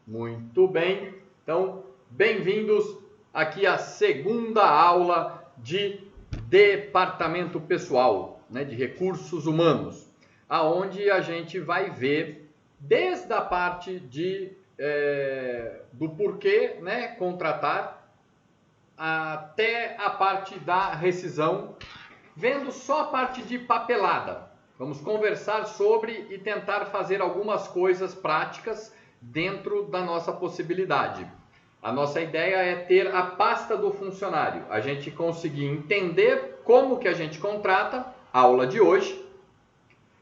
Muito bem. Então, bem-vindos aqui à segunda aula de departamento pessoal, né, de recursos humanos, aonde a gente vai ver desde a parte do porquê, né, contratar, até a parte da rescisão, vendo só a parte de papelada. Vamos conversar sobre e tentar fazer algumas coisas práticas dentro da nossa possibilidade. A nossa ideia é ter a pasta do funcionário, a gente conseguir entender como que a gente contrata, aula de hoje,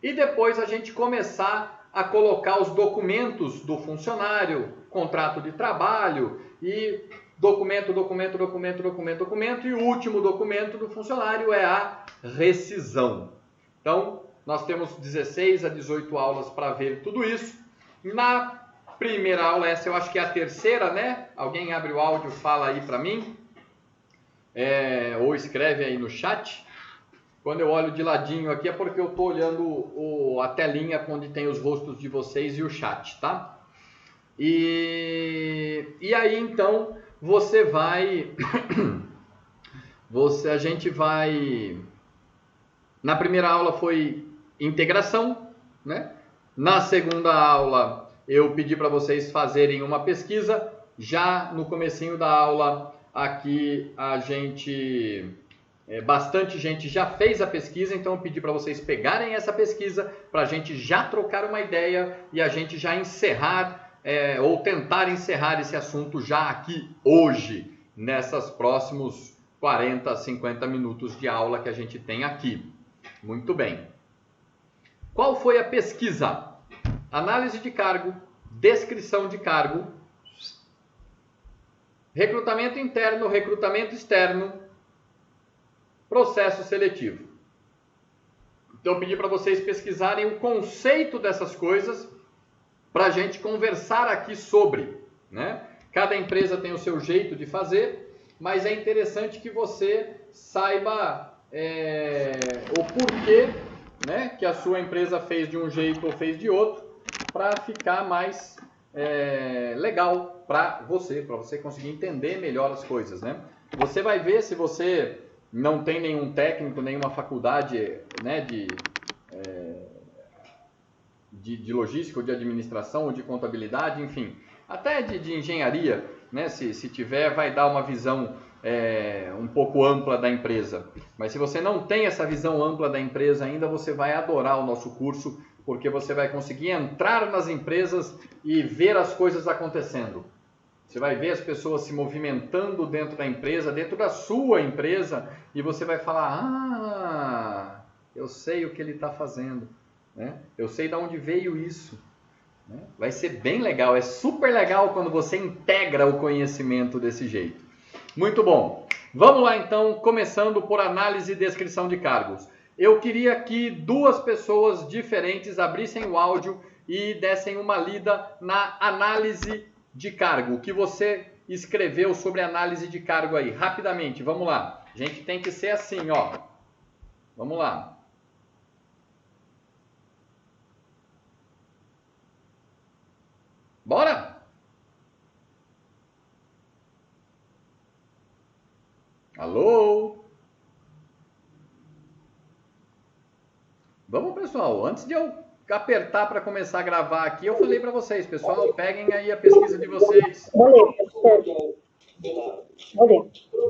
e depois a gente começar a colocar os documentos do funcionário, contrato de trabalho e documento, e o último documento do funcionário é a rescisão. Então, nós temos 16 a 18 aulas para ver tudo isso. Na primeira aula, essa eu acho que é a terceira, né? Alguém abre o áudio, fala aí para mim, ou escreve aí no chat. Quando eu olho de ladinho aqui é porque eu estou olhando a telinha onde tem os rostos de vocês e o chat, tá? E aí então você vai, a gente vai, na primeira aula foi integração, né? Na segunda aula eu pedi para vocês fazerem uma pesquisa. Já no comecinho da aula aqui bastante gente já fez a pesquisa, então eu pedi para vocês pegarem essa pesquisa para a gente já trocar uma ideia e a gente já encerrar ou tentar encerrar esse assunto já aqui hoje, nessas próximos 40, 50 minutos de aula que a gente tem aqui. Muito bem. Qual foi a pesquisa? Análise de cargo, descrição de cargo, recrutamento interno, recrutamento externo, processo seletivo. Então eu pedi para vocês pesquisarem o conceito dessas coisas para a gente conversar aqui sobre, né? Cada empresa tem o seu jeito de fazer, mas é interessante que você saiba o porquê, né, que a sua empresa fez de um jeito ou fez de outro, para ficar mais legal para você conseguir entender melhor as coisas, né? Você vai ver, se você não tem nenhum técnico, nenhuma faculdade, né, de logística, ou de administração, ou de contabilidade, enfim, até de engenharia, né, se tiver, vai dar uma visão um pouco ampla da empresa. Mas se você não tem essa visão ampla da empresa ainda, você vai adorar o nosso curso, porque você vai conseguir entrar nas empresas e ver as coisas acontecendo. Você vai ver as pessoas se movimentando dentro da empresa, dentro da sua empresa, e você vai falar, eu sei o que ele está fazendo, né? Eu sei de onde veio isso. Né? Vai ser bem legal, é super legal quando você integra o conhecimento desse jeito. Muito bom. Vamos lá então, começando por análise e descrição de cargos. Eu queria que duas pessoas diferentes abrissem o áudio e dessem uma lida na análise de cargo. O que você escreveu sobre análise de cargo aí? Rapidamente, vamos lá. A gente tem que ser assim, ó. Vamos lá. Bora? Alô? Vamos, pessoal. Antes de eu apertar para começar a gravar aqui, eu falei para vocês, pessoal, peguem aí a pesquisa de vocês.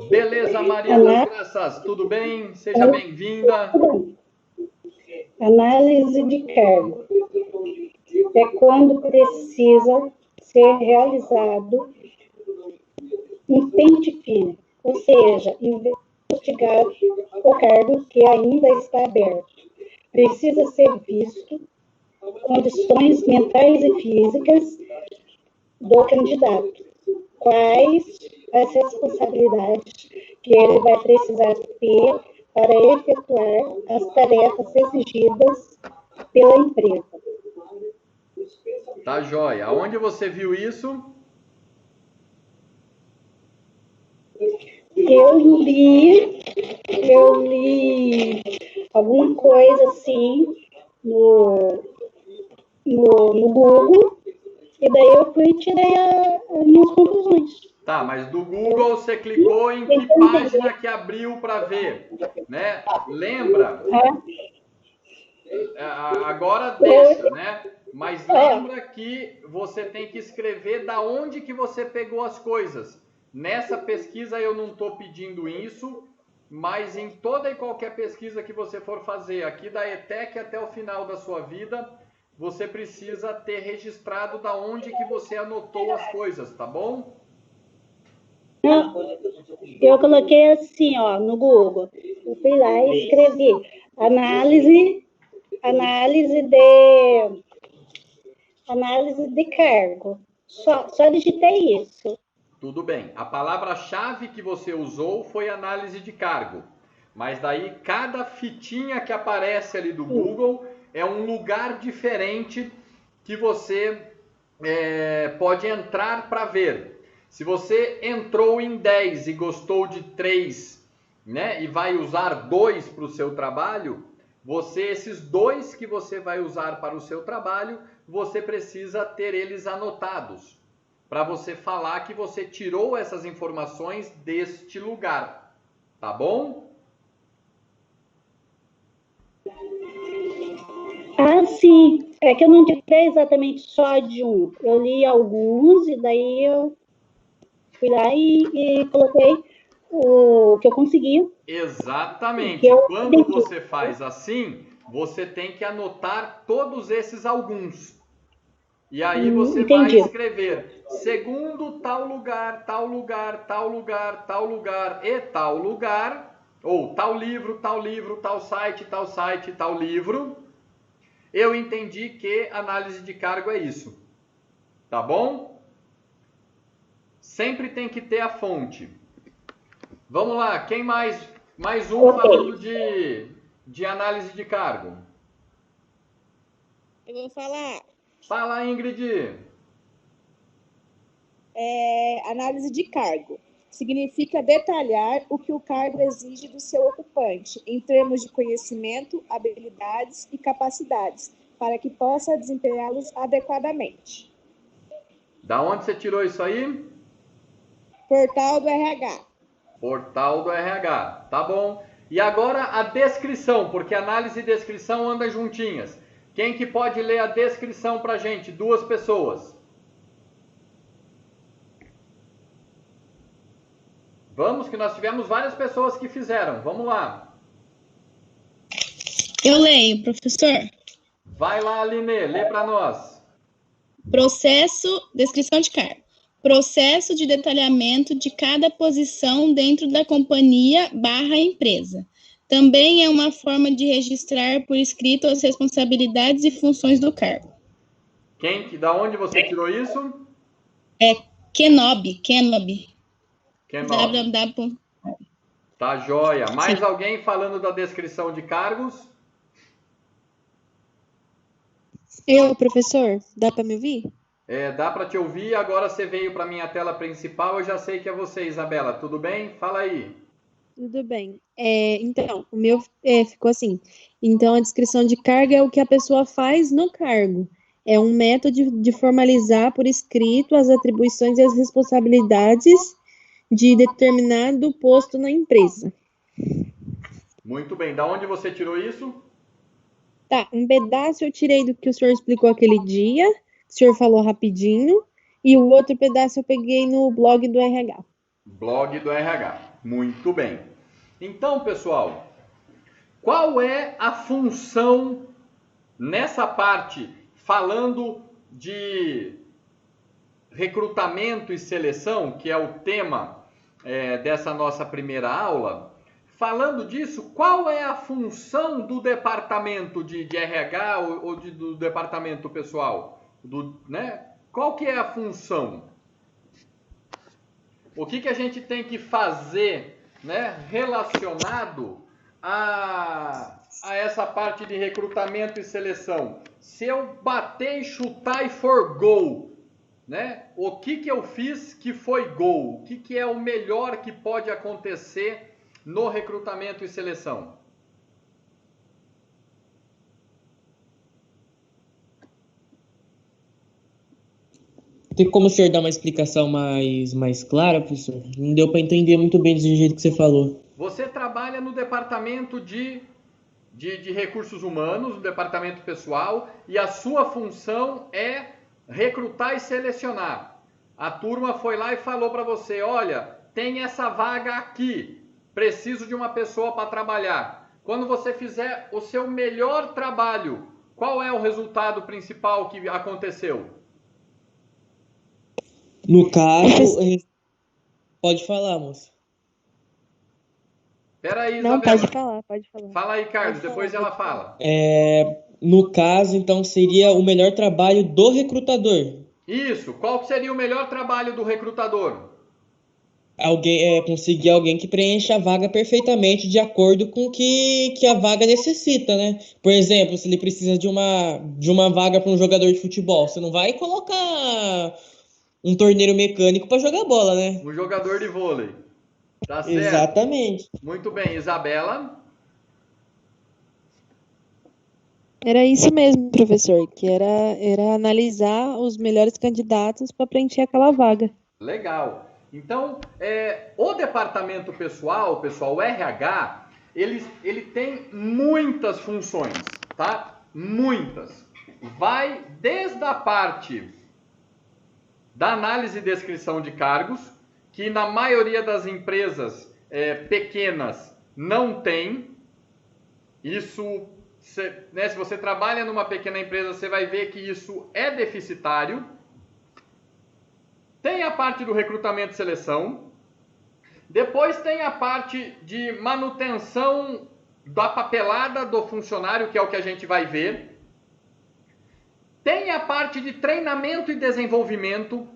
Beleza, Maria das Graças, tudo bem? Seja bem-vinda. Análise de cargo é quando precisa ser realizado um pente fino, ou seja, investigar o cargo que ainda está aberto. Precisa ser visto condições mentais e físicas do candidato, quais as responsabilidades que ele vai precisar ter para efetuar as tarefas exigidas pela empresa. Tá joia. Aonde você viu isso? Eu li alguma coisa assim no Google, E daí eu fui e tirei as minhas conclusões. Tá, mas do Google você clicou em que página que abriu para ver, né? Lembra? Agora deixa, né? Mas lembra que você tem que escrever da onde que você pegou as coisas. Nessa pesquisa eu não estou pedindo isso, mas em toda e qualquer pesquisa que você for fazer, aqui da ETEC até o final da sua vida, você precisa ter registrado da onde que você anotou as coisas, tá bom? Eu coloquei assim, ó, no Google. Eu fui lá e escrevi análise de cargo. Só digitei isso. Tudo bem. A palavra-chave que você usou foi análise de cargo. Mas daí cada fitinha que aparece ali do Google é um lugar diferente que você pode entrar para ver. Se você entrou em 10 e gostou de 3, né, e vai usar 2 para o seu trabalho, esses 2 que você vai usar para o seu trabalho, você precisa ter eles anotados, para você falar que você tirou essas informações deste lugar, tá bom? Ah, sim. É que eu não tirei exatamente só de um. Eu li alguns e daí eu fui lá e coloquei o que eu consegui. Exatamente. Quando você faz assim, você tem que anotar todos esses alguns. E aí você vai escrever segundo tal lugar, tal lugar, tal lugar, tal lugar e tal lugar, ou tal livro, tal site, tal livro. Eu entendi que análise de cargo é isso. Tá bom? Sempre tem que ter a fonte. Vamos lá, quem mais? Mais um falando de análise de cargo. Eu vou falar. Fala, Ingrid. Análise de cargo. Significa detalhar o que o cargo exige do seu ocupante, em termos de conhecimento, habilidades e capacidades, para que possa desempenhá-los adequadamente. Da onde você tirou isso aí? Portal do RH. Portal do RH, tá bom. E agora a descrição, porque análise e descrição andam juntinhas. Quem que pode ler a descrição pra gente? 2 pessoas. Vamos, que nós tivemos várias pessoas que fizeram. Vamos lá. Eu leio, professor. Vai lá, Aline, lê para nós. Descrição de cargo. Processo de detalhamento de cada posição dentro da companhia/empresa. Também é uma forma de registrar por escrito as responsabilidades e funções do cargo. Da onde você tirou isso? É Kenobi. www. Tá joia. Mais alguém falando da descrição de cargos? Eu, professor, dá para me ouvir? Dá para te ouvir. Agora você veio para minha tela principal. Eu já sei que é você, Isabela. Tudo bem? Fala aí. Tudo bem. Então, o meu ficou assim. Então, a descrição de cargo é o que a pessoa faz no cargo. É um método de formalizar por escrito as atribuições e as responsabilidades de determinado posto na empresa. Muito bem. Da onde você tirou isso? Tá, um pedaço eu tirei do que o senhor explicou aquele dia, o senhor falou rapidinho, e o outro pedaço eu peguei no blog do RH. Blog do RH. Muito bem. Então, pessoal, qual é a função nessa parte, falando de recrutamento e seleção, que é o tema dessa nossa primeira aula? Falando disso, qual é a função do departamento de RH ou do departamento pessoal? Qual que é a função? O que a gente tem que fazer, né, relacionado a essa parte de recrutamento e seleção? Se eu bater, chutar e for gol, né, o que eu fiz que foi gol? O que é o melhor que pode acontecer no recrutamento e seleção? Tem como o senhor dar uma explicação mais clara, professor? Não deu para entender muito bem do jeito que você falou. Você trabalha no departamento de recursos humanos, no departamento pessoal, e a sua função é recrutar e selecionar. A turma foi lá e falou para você, olha, tem essa vaga aqui, preciso de uma pessoa para trabalhar. Quando você fizer o seu melhor trabalho, qual é o resultado principal que aconteceu? No caso, pode falar, moça. Peraí, Não, Isabela. pode falar. Fala aí, Carlos, depois ela fala. No caso, então, seria o melhor trabalho do recrutador. Isso, qual seria o melhor trabalho do recrutador? Conseguir alguém que preencha a vaga perfeitamente de acordo com o que a vaga necessita, né? Por exemplo, se ele precisa de uma vaga para um jogador de futebol, você não vai colocar um torneiro mecânico para jogar bola, né? Um jogador de vôlei. Tá certo? Exatamente. Muito bem, Isabela. Era isso mesmo, professor, que era analisar os melhores candidatos para preencher aquela vaga. Legal. Então, o departamento pessoal, o RH, ele tem muitas funções, tá? Muitas. Vai desde a parte da análise e descrição de cargos, que na maioria das empresas pequenas não tem. Isso, se você trabalha numa pequena empresa, você vai ver que isso é deficitário. Tem a parte do recrutamento e seleção. Depois tem a parte de manutenção da papelada do funcionário, que é o que a gente vai ver. Tem a parte de treinamento e desenvolvimento,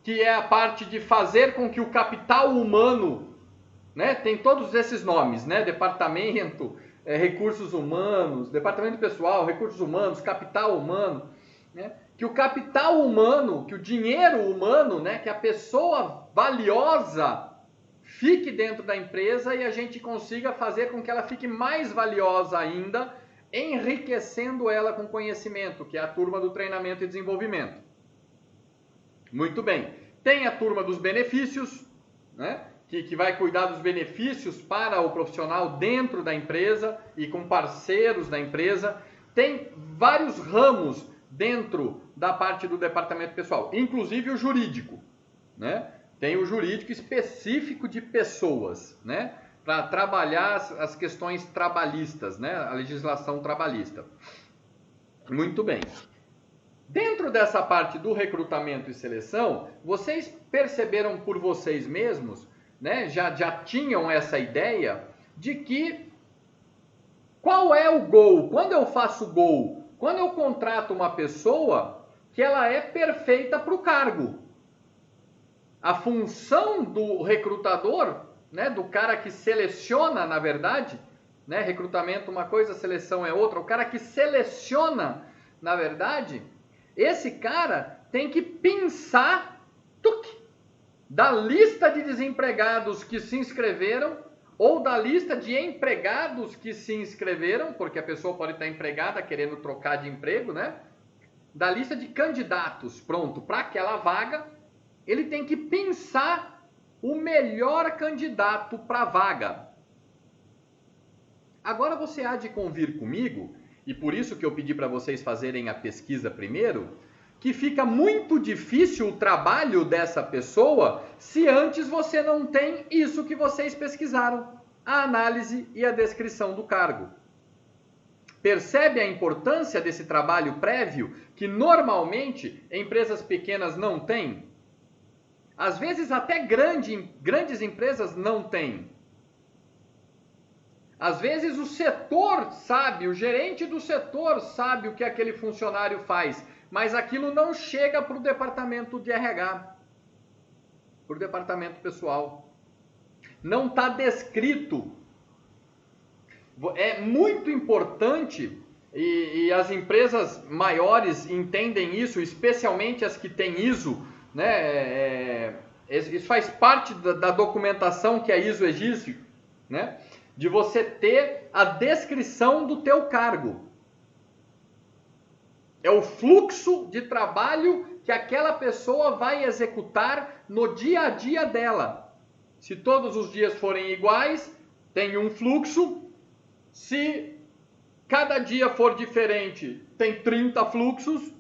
que é a parte de fazer com que o capital humano, né, tem todos esses nomes, né, departamento, recursos humanos, departamento pessoal, recursos humanos, capital humano, né, que o capital humano, que o dinheiro humano, né, que a pessoa valiosa fique dentro da empresa e a gente consiga fazer com que ela fique mais valiosa ainda, enriquecendo ela com conhecimento, que é a turma do treinamento e desenvolvimento. Muito bem. Tem a turma dos benefícios, né, que vai cuidar dos benefícios para o profissional dentro da empresa e com parceiros da empresa. Tem vários ramos dentro da parte do departamento pessoal, inclusive o jurídico, né? Tem o jurídico específico de pessoas, né, para trabalhar as questões trabalhistas, né, a legislação trabalhista. Muito bem. Dentro dessa parte do recrutamento e seleção, vocês perceberam por vocês mesmos, né, já tinham essa ideia de que qual é o goal? Quando eu faço goal? Quando eu contrato uma pessoa que ela é perfeita para o cargo. A função do recrutador, né, do cara que seleciona, na verdade, né, recrutamento uma coisa, seleção é outra, o cara que seleciona, na verdade, esse cara tem que pensar da lista de desempregados que se inscreveram ou da lista de empregados que se inscreveram, porque a pessoa pode estar empregada querendo trocar de emprego, né? Da lista de candidatos, pronto, para aquela vaga, ele tem que pensar o melhor candidato para a vaga. Agora você há de convir comigo, e por isso que eu pedi para vocês fazerem a pesquisa primeiro, que fica muito difícil o trabalho dessa pessoa se antes você não tem isso que vocês pesquisaram, a análise e a descrição do cargo. Percebe a importância desse trabalho prévio que normalmente empresas pequenas não têm? Às vezes até grandes empresas não têm. Às vezes o setor sabe, o gerente do setor sabe o que aquele funcionário faz, mas aquilo não chega para o departamento de RH, para o departamento pessoal. Não está descrito. É muito importante, e as empresas maiores entendem isso, especialmente as que têm ISO, né? Isso faz parte da documentação que a ISO exige, né? De você ter a descrição do teu cargo. É o fluxo de trabalho que aquela pessoa vai executar no dia a dia dela. Se todos os dias forem iguais, tem um fluxo. Se cada dia for diferente, tem 30 fluxos.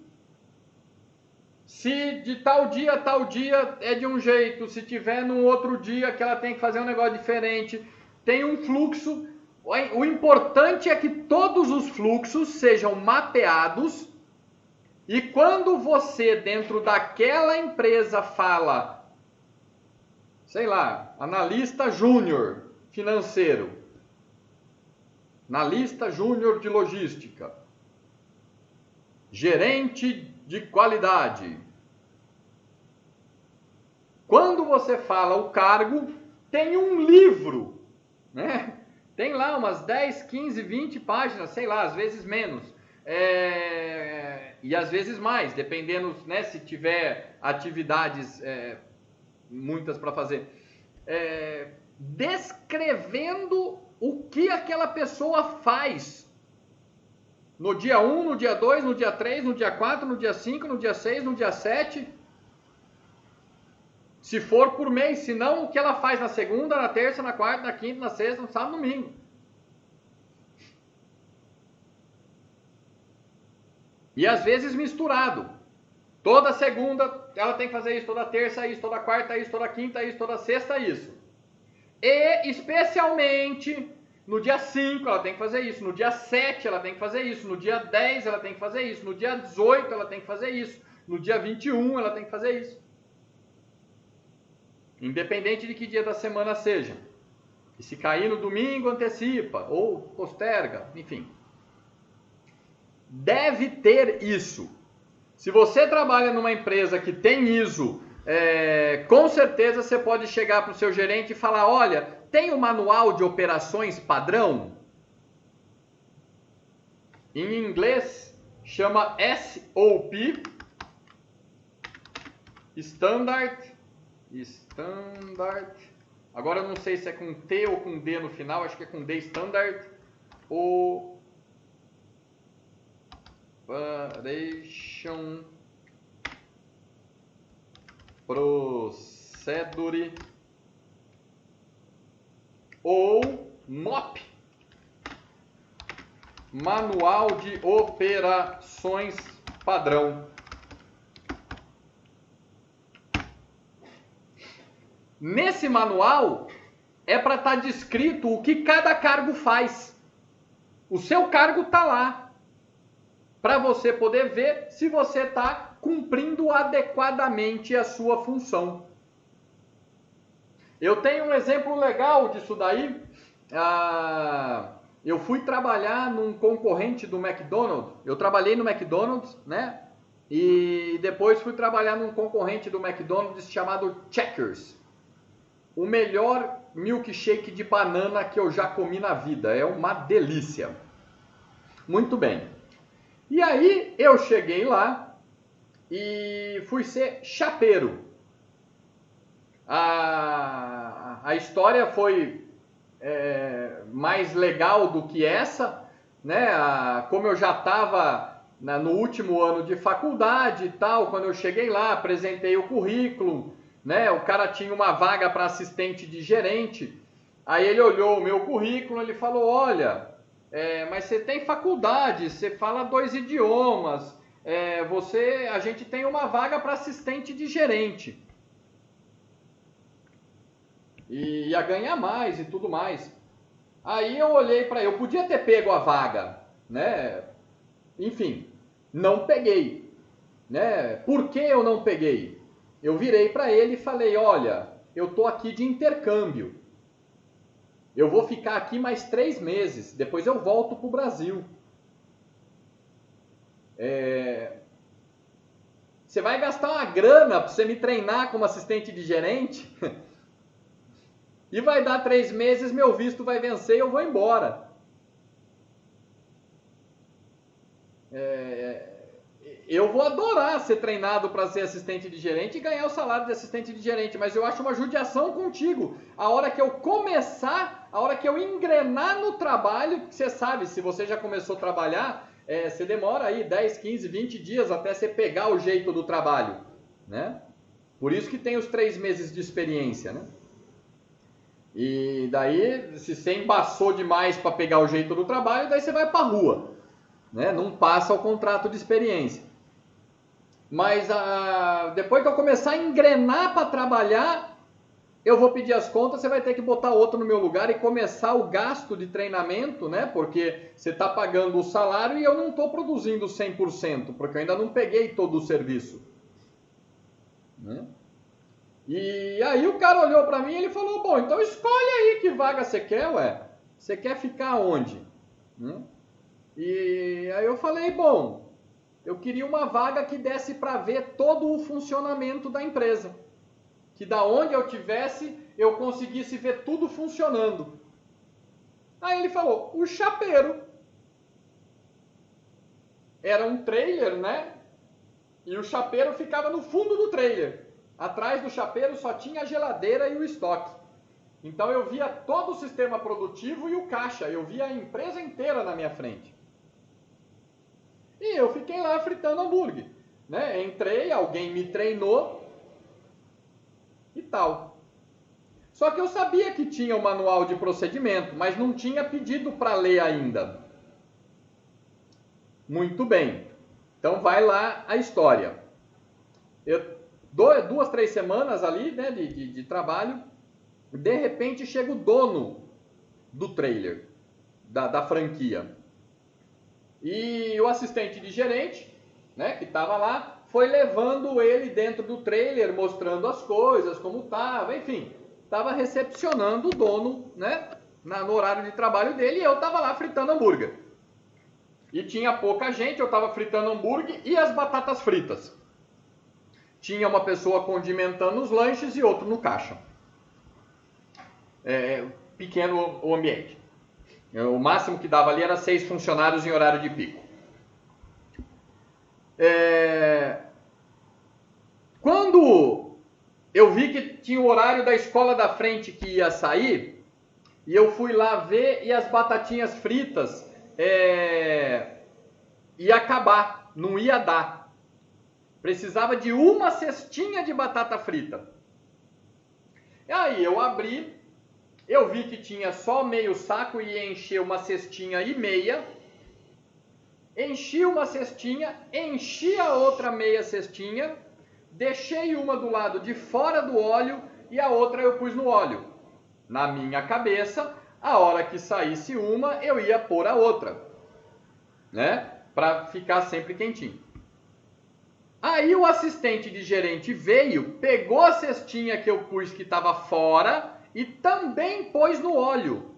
Se de tal dia a tal dia é de um jeito, se tiver num outro dia que ela tem que fazer um negócio diferente, tem um fluxo. O importante é que todos os fluxos sejam mapeados, e quando você dentro daquela empresa fala, sei lá, analista júnior financeiro, analista júnior de logística, gerente de qualidade. Quando você fala o cargo, tem um livro, né? Tem lá umas 10, 15, 20 páginas, sei lá, às vezes menos. E às vezes mais, dependendo, né, se tiver atividades muitas para fazer. Descrevendo o que aquela pessoa faz. No dia 1, no dia 2, no dia 3, no dia 4, no dia 5, no dia 6, no dia 7. Se for por mês, se não, o que ela faz na segunda, na terça, na quarta, na quinta, na sexta, no sábado, no domingo. E às vezes misturado. Toda segunda ela tem que fazer isso, toda terça isso, toda quarta isso, toda quinta isso, toda sexta isso. E especialmente no dia 5 ela tem que fazer isso, no dia 7 ela tem que fazer isso, no dia 10 ela tem que fazer isso, no dia 18 ela tem que fazer isso, no dia 21 ela tem que fazer isso. Independente de que dia da semana seja. E se cair no domingo, antecipa ou posterga, enfim. Deve ter isso. Se você trabalha numa empresa que tem ISO, com certeza você pode chegar para o seu gerente e falar, olha, tem o manual de operações padrão? Em inglês chama SOP, Standard. Agora eu não sei se é com T ou com D no final, acho que é com D, Standard. Operation Procedure ou MOP, Manual de Operações Padrão. Nesse manual é para estar descrito o que cada cargo faz. O seu cargo está lá, para você poder ver se você está cumprindo adequadamente a sua função. Eu tenho um exemplo legal disso daí. Eu fui trabalhar num concorrente do McDonald's. Eu trabalhei no McDonald's, né? E depois fui trabalhar num concorrente do McDonald's chamado Checkers. O melhor milkshake de banana que eu já comi na vida. É uma delícia. Muito bem. E aí eu cheguei lá e fui ser chapeiro. A história foi mais legal do que essa, né? Como eu já estava no último ano de faculdade e tal, quando eu cheguei lá, apresentei o currículo, né? O cara tinha uma vaga para assistente de gerente. Aí ele olhou o meu currículo, ele falou, olha, mas você tem faculdade, você fala 2 idiomas, a gente tem uma vaga para assistente de gerente. E ia ganhar mais e tudo mais. Aí eu olhei para ele, eu podia ter pego a vaga, né? Enfim, não peguei, né? Por que eu não peguei? Eu virei para ele e falei, olha, eu tô aqui de intercâmbio. Eu vou ficar aqui mais 3 meses, depois eu volto para o Brasil. Você vai gastar uma grana para você me treinar como assistente de gerente? E vai dar 3 meses, meu visto vai vencer e eu vou embora. Eu vou adorar ser treinado para ser assistente de gerente e ganhar o salário de assistente de gerente, mas eu acho uma judiação contigo. A hora que eu começar, a hora que eu engrenar no trabalho, você sabe, se você já começou a trabalhar, você demora aí 10, 15, 20 dias até você pegar o jeito do trabalho, né? Por isso que tem os 3 meses de experiência, né? E daí, se você embaçou demais para pegar o jeito do trabalho, daí você vai para a rua, né? Não passa o contrato de experiência. Mas depois que eu começar a engrenar para trabalhar, eu vou pedir as contas, você vai ter que botar outro no meu lugar e começar o gasto de treinamento, né? Porque você está pagando o salário e eu não estou produzindo 100%, porque eu ainda não peguei todo o serviço, né? E aí o cara olhou para mim e ele falou, bom, então escolhe aí que vaga você quer, ué. Você quer ficar onde? E aí eu falei, bom, eu queria uma vaga que desse para ver todo o funcionamento da empresa. Que da onde eu tivesse, eu conseguisse ver tudo funcionando. Aí ele falou, o chapeiro. Era um trailer, né? E o chapeiro ficava no fundo do trailer. Atrás do chapeiro só tinha a geladeira e o estoque. Então eu via todo o sistema produtivo e o caixa. Eu via a empresa inteira na minha frente. E eu fiquei lá fritando hambúrguer, né? Entrei, alguém me treinou e tal. Só que eu sabia que tinha o manual de procedimento, mas não tinha pedido para ler ainda. Muito bem. Então vai lá a história. 2, 3 semanas ali, né, de trabalho, de repente chega o dono do trailer, da franquia. E o assistente de gerente, né, que estava lá, foi levando ele dentro do trailer, mostrando as coisas, como estava, enfim. Estava recepcionando o dono, né, no horário de trabalho dele, e eu estava lá fritando hambúrguer. E tinha pouca gente, eu estava fritando hambúrguer e as batatas fritas. Tinha uma pessoa condimentando os lanches e outro no caixa. Pequeno o ambiente. O máximo que dava ali era 6 funcionários em horário de pico. Quando eu vi que tinha o horário da escola da frente que ia sair, e eu fui lá ver e as batatinhas fritas ia acabar, não ia dar. Precisava de uma cestinha de batata frita. E aí eu abri, eu vi que tinha só meio saco e ia encher uma cestinha e meia. Enchi uma cestinha, enchi a outra meia cestinha, deixei uma do lado de fora do óleo e a outra eu pus no óleo. Na minha cabeça, a hora que saísse uma, eu ia pôr a outra, né? Para ficar sempre quentinho. Aí o assistente de gerente veio, pegou a cestinha que eu pus que estava fora e também pôs no óleo.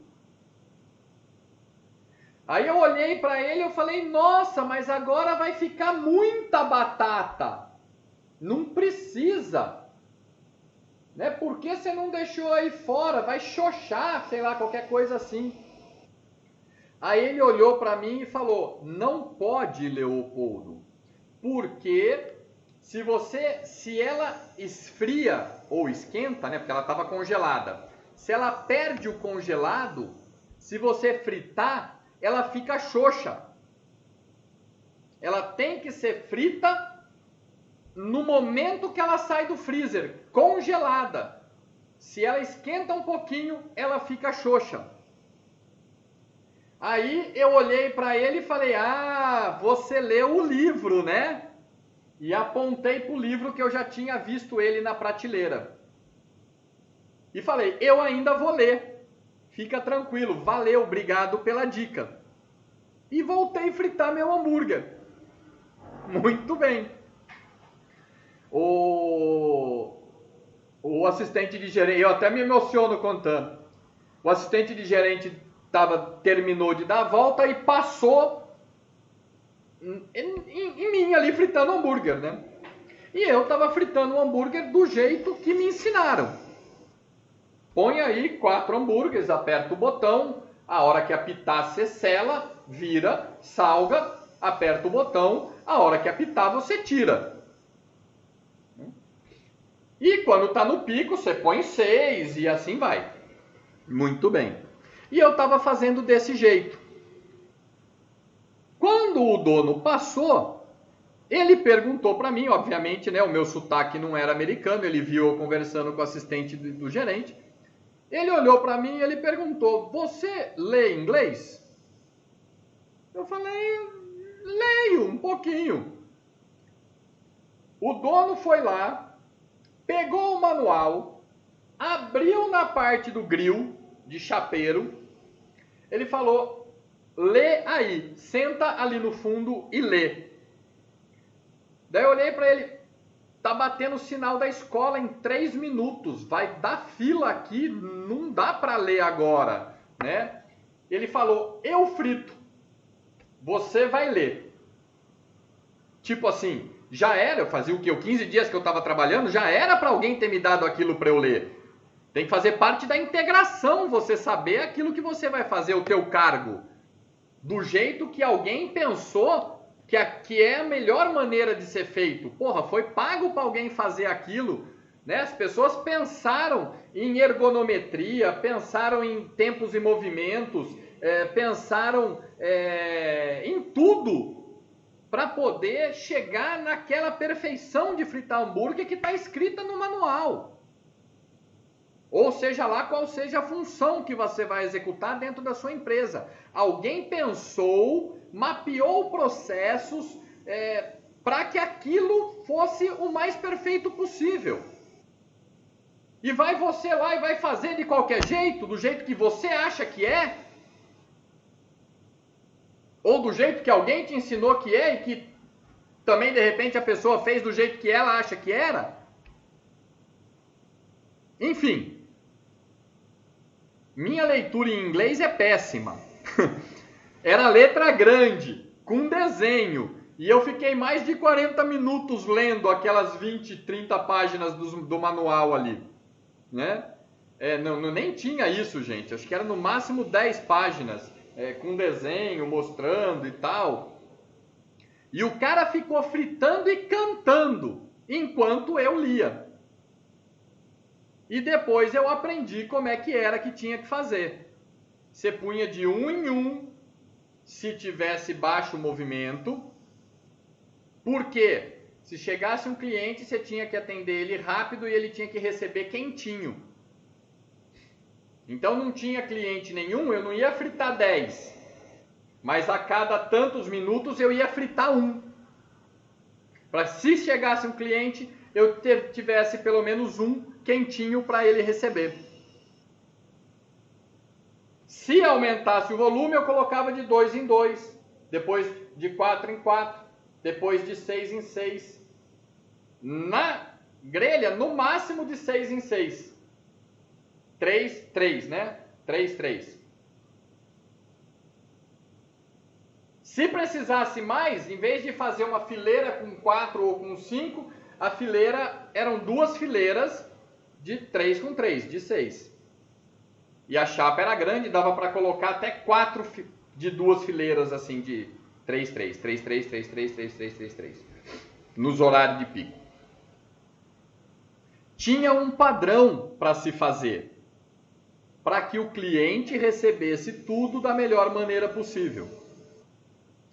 Aí eu olhei para ele e falei, nossa, mas agora vai ficar muita batata. Não precisa. Né? Por que você não deixou aí fora? Vai xoxar, sei lá, qualquer coisa assim. Aí ele olhou para mim e falou, não pode, Leopoldo, porque se ela esfria ou esquenta, né, porque ela estava congelada, se ela perde o congelado, se você fritar, ela fica xoxa. Ela tem que ser frita no momento que ela sai do freezer, congelada. Se ela esquenta um pouquinho, ela fica xoxa. Aí eu olhei para ele e falei, você leu o livro, né? E apontei para o livro que eu já tinha visto ele na prateleira. E falei, eu ainda vou ler. Fica tranquilo, valeu, obrigado pela dica. E voltei a fritar meu hambúrguer. Muito bem. O assistente de gerente, eu até me emociono contando. O assistente de gerente terminou de dar a volta e passou em mim ali fritando hambúrguer, né? E eu estava fritando o hambúrguer do jeito que me ensinaram. Põe aí 4 hambúrgueres, aperta o botão, a hora que apitar você sela, vira, salga, aperta o botão, a hora que apitar você tira. E quando está no pico, você põe 6 e assim vai. Muito bem. E eu estava fazendo desse jeito. Quando o dono passou, ele perguntou para mim, obviamente, né, o meu sotaque não era americano, ele viu eu conversando com o assistente do gerente. Ele olhou para mim e ele perguntou: você lê inglês? Eu falei: leio um pouquinho. O dono foi lá, pegou o manual, abriu na parte do grill de chapeiro. Ele falou: lê aí, senta ali no fundo e lê. Daí eu olhei para ele: tá batendo o sinal da escola em 3 minutos, vai dar fila aqui, não dá para ler agora, né? Ele falou: eu frito, você vai ler. Tipo assim, já era, eu fazia o quê? 15 dias que eu estava trabalhando, já era para alguém ter me dado aquilo para eu ler. Tem que fazer parte da integração, você saber aquilo que você vai fazer, o teu cargo. Do jeito que alguém pensou que é a melhor maneira de ser feito. Porra, foi pago para alguém fazer aquilo, né? As pessoas pensaram em ergonometria, pensaram em tempos e movimentos, pensaram em tudo para poder chegar naquela perfeição de fritar hambúrguer que está escrita no manual. Ou seja lá qual seja a função que você vai executar dentro da sua empresa. Alguém pensou, mapeou processos para que aquilo fosse o mais perfeito possível. E vai você lá e vai fazer de qualquer jeito, do jeito que você acha que é, ou do jeito que alguém te ensinou que é e que também de repente a pessoa fez do jeito que ela acha que era. Enfim. Minha leitura em inglês é péssima. Era letra grande, com desenho. E eu fiquei mais de 40 minutos lendo aquelas 20, 30 páginas do manual ali. Né? Nem tinha isso, gente. Acho que era no máximo 10 páginas, com desenho, mostrando e tal. E o cara ficou fritando e cantando enquanto eu lia. E depois eu aprendi como é que era que tinha que fazer. Você punha de um em um, se tivesse baixo movimento. Porque se chegasse um cliente, você tinha que atender ele rápido e ele tinha que receber quentinho. Então não tinha cliente nenhum, eu não ia fritar 10. Mas a cada tantos minutos eu ia fritar um. Para se chegasse um cliente, eu tivesse pelo menos um quentinho para ele receber. Se aumentasse o volume, eu colocava de 2 em 2, depois de 4 em 4, depois de 6 em 6. Na grelha, no máximo de 6 em 6. 3, 3, né? 3, 3. Se precisasse mais, em vez de fazer uma fileira com 4 ou com 5, a fileira eram 2 fileiras de 3 com 3, de 6. E a chapa era grande, dava para colocar até 4 de 2 fileiras assim de 3, 3, 3, 3, 3, 3, 3, 3, 3, 3, nos horários de pico. Tinha um padrão para se fazer, para que o cliente recebesse tudo da melhor maneira possível.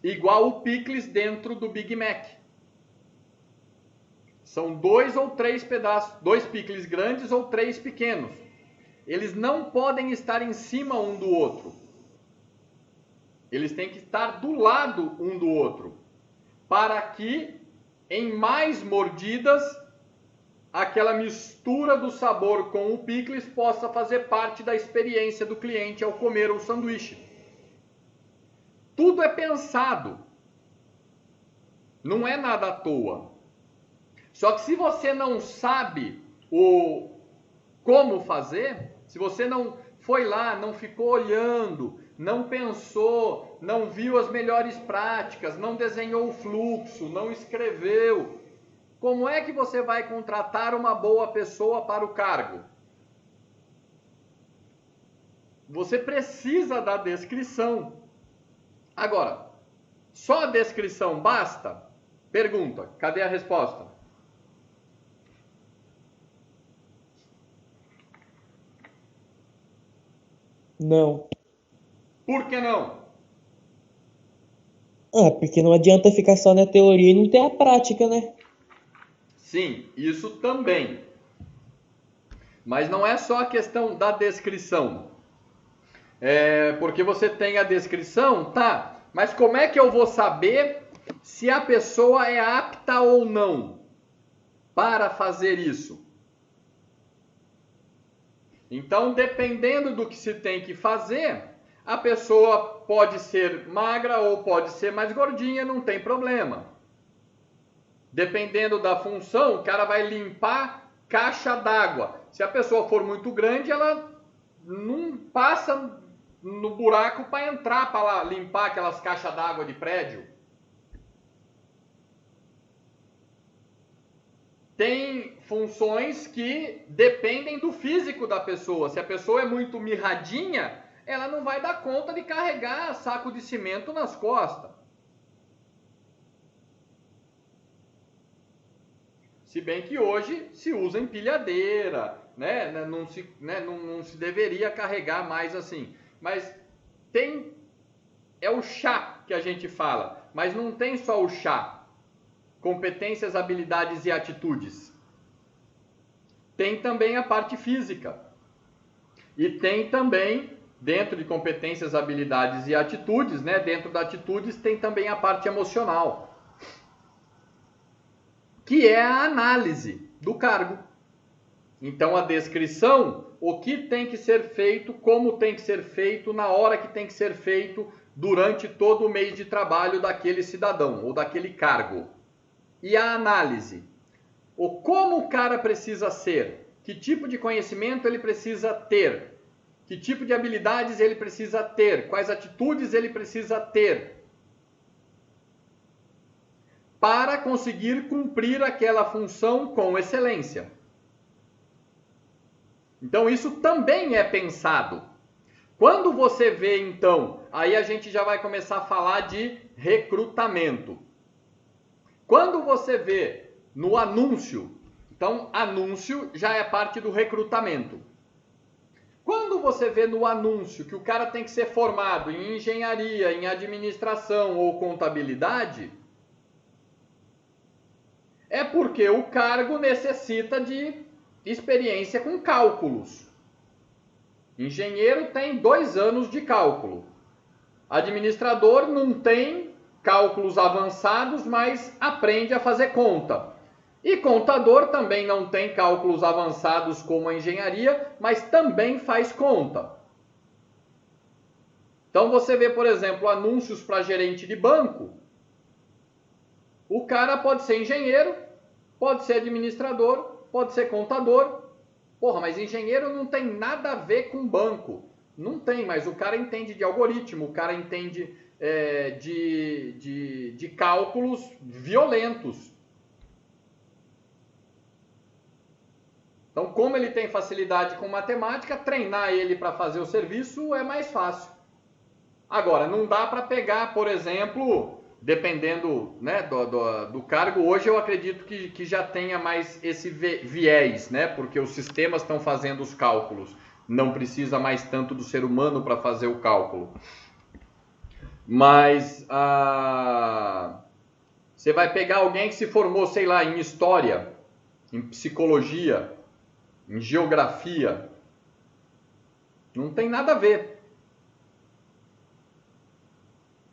Igual o picles dentro do Big Mac. São 2 ou 3 pedaços, 2 picles grandes ou 3 pequenos. Eles não podem estar em cima um do outro. Eles têm que estar do lado um do outro, para que em mais mordidas aquela mistura do sabor com o picles possa fazer parte da experiência do cliente ao comer o sanduíche. Tudo é pensado. Não é nada à toa. Só que se você não sabe como fazer, se você não foi lá, não ficou olhando, não pensou, não viu as melhores práticas, não desenhou o fluxo, não escreveu, como é que você vai contratar uma boa pessoa para o cargo? Você precisa da descrição. Agora, só a descrição basta? Pergunta, cadê a resposta? Não. Por que não? Ah, porque não adianta ficar só na teoria e não ter a prática, né? Sim, isso também. Mas não é só a questão da descrição. Porque você tem a descrição, tá, mas como é que eu vou saber se a pessoa é apta ou não para fazer isso? Então, dependendo do que se tem que fazer, a pessoa pode ser magra ou pode ser mais gordinha, não tem problema. Dependendo da função, o cara vai limpar caixa d'água. Se a pessoa for muito grande, ela não passa no buraco para entrar para limpar aquelas caixas d'água de prédio. Tem funções que dependem do físico da pessoa. Se a pessoa é muito mirradinha, ela não vai dar conta de carregar saco de cimento nas costas. Se bem que hoje se usa empilhadeira, né? Não se deveria carregar mais assim. Mas é o chá que a gente fala, mas não tem só o chá. Competências, habilidades e atitudes. Tem também a parte física. E tem também, dentro de competências, habilidades e atitudes, né? Dentro das atitudes tem também a parte emocional, que é a análise do cargo. Então, a descrição, o que tem que ser feito, como tem que ser feito, na hora que tem que ser feito, durante todo o mês de trabalho daquele cidadão ou daquele cargo. E a análise, o como o cara precisa ser, que tipo de conhecimento ele precisa ter, que tipo de habilidades ele precisa ter, quais atitudes ele precisa ter, para conseguir cumprir aquela função com excelência. Então isso também é pensado. Quando você vê então, aí a gente já vai começar a falar de recrutamento. Quando você vê no anúncio, então anúncio já é parte do recrutamento. Quando você vê no anúncio que o cara tem que ser formado em engenharia, em administração ou contabilidade, é porque o cargo necessita de experiência com cálculos. Engenheiro tem 2 anos de cálculo. Administrador não tem cálculos avançados, mas aprende a fazer conta. E contador também não tem cálculos avançados como a engenharia, mas também faz conta. Então você vê, por exemplo, anúncios para gerente de banco. O cara pode ser engenheiro, pode ser administrador, pode ser contador. Porra, mas engenheiro não tem nada a ver com banco. Não tem, mas o cara entende de algoritmo, o cara entende de cálculos violentos. Então, como ele tem facilidade com matemática, treinar ele para fazer o serviço é mais fácil. Agora, não dá para pegar, por exemplo, dependendo, né, do cargo, hoje eu acredito que já tenha mais esse viés, né, porque os sistemas estão fazendo os cálculos. Não precisa mais tanto do ser humano para fazer o cálculo. Mas você vai pegar alguém que se formou, sei lá, em história, em psicologia, em geografia, não tem nada a ver.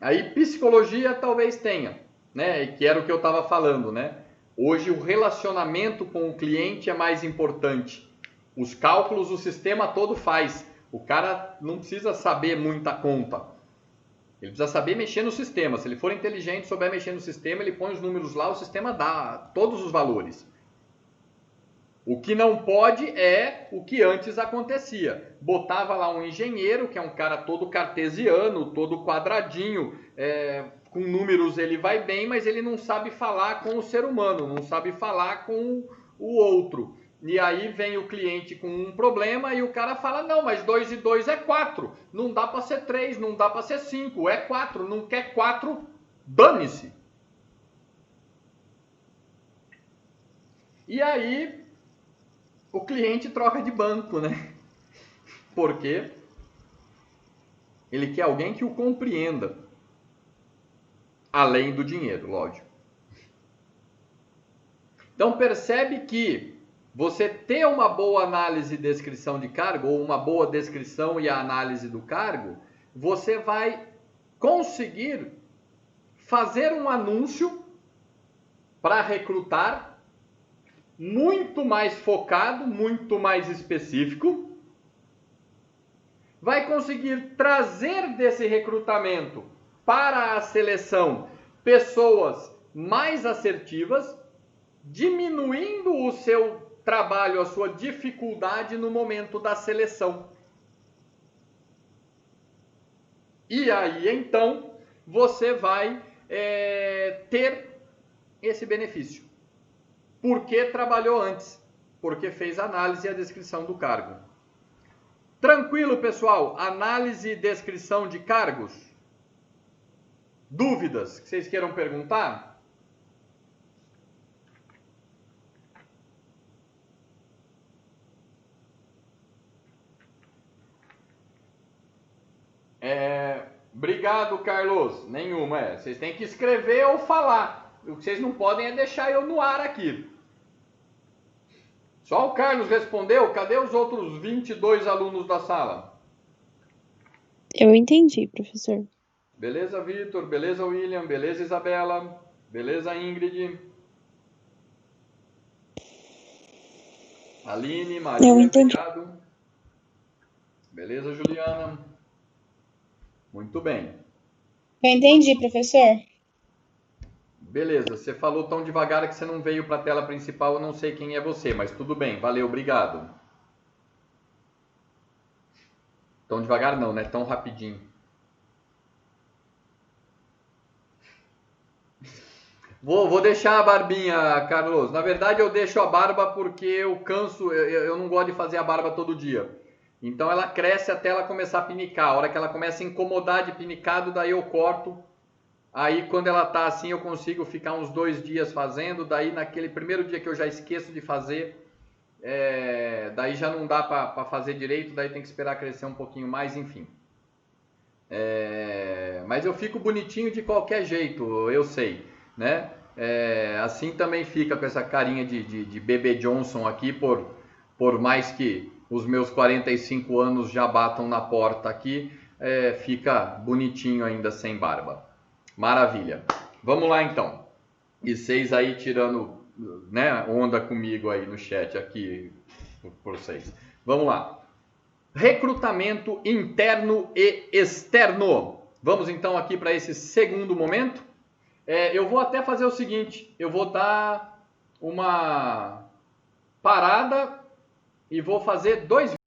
Aí psicologia talvez tenha, né? Que era o que eu estava falando, né? Hoje o relacionamento com o cliente é mais importante. Os cálculos o sistema todo faz. O cara não precisa saber muita conta. Ele precisa saber mexer no sistema. Se ele for inteligente, souber mexer no sistema, ele põe os números lá, o sistema dá todos os valores. O que não pode é o que antes acontecia. Botava lá um engenheiro, que é um cara todo cartesiano, todo quadradinho, com números ele vai bem, mas ele não sabe falar com o ser humano, não sabe falar com o outro. E aí vem o cliente com um problema e o cara fala, não, mas 2 e 2 é 4, não dá para ser 3, não dá para ser 5, é 4, não quer 4, dane-se. E aí o cliente troca de banco, né? Porque ele quer alguém que o compreenda. além do dinheiro, lógico. Então percebe que você ter uma boa análise e descrição de cargo, ou uma boa descrição e a análise do cargo, você vai conseguir fazer um anúncio para recrutar muito mais focado, muito mais específico. Vai conseguir trazer desse recrutamento para a seleção pessoas mais assertivas, diminuindo o seu trabalho, a sua dificuldade no momento da seleção. E aí, então, você vai ter esse benefício. Porque trabalhou antes, porque fez a análise e a descrição do cargo. Tranquilo, pessoal? Análise e descrição de cargos? Dúvidas que vocês queiram perguntar? Obrigado, Carlos. Nenhuma. Vocês têm que escrever ou falar. O que vocês não podem é deixar eu no ar aqui. Só o Carlos respondeu. Cadê os outros 22 alunos da sala? Eu entendi, professor. Beleza, Vitor? Beleza, William? Beleza, Isabela? Beleza, Ingrid? Aline, Maria, obrigado. Beleza, Juliana? Muito bem. Eu entendi, professor. Beleza, você falou tão devagar que você não veio para a tela principal, eu não sei quem é você, mas tudo bem, valeu, obrigado. Tão devagar não, né? Tão rapidinho. Vou deixar a barbinha, Carlos. Na verdade, eu deixo a barba porque eu canso, eu não gosto de fazer a barba todo dia. Então ela cresce até ela começar a pinicar. A hora que ela começa a incomodar de pinicado, daí eu corto. Aí quando ela tá assim, eu consigo ficar uns 2 dias fazendo. Daí naquele primeiro dia que eu já esqueço de fazer, daí já não dá para fazer direito. Daí tem que esperar crescer um pouquinho mais, enfim. Mas eu fico bonitinho de qualquer jeito, eu sei, né? Assim também fica com essa carinha de bebê Johnson aqui, por mais que os meus 45 anos já batam na porta aqui, fica bonitinho ainda sem barba. Maravilha. Vamos lá então. E vocês aí tirando, né, onda comigo aí no chat aqui por vocês. Vamos lá. Recrutamento interno e externo. Vamos então aqui para esse segundo momento. Eu vou até fazer o seguinte, eu vou dar uma parada e vou fazer 2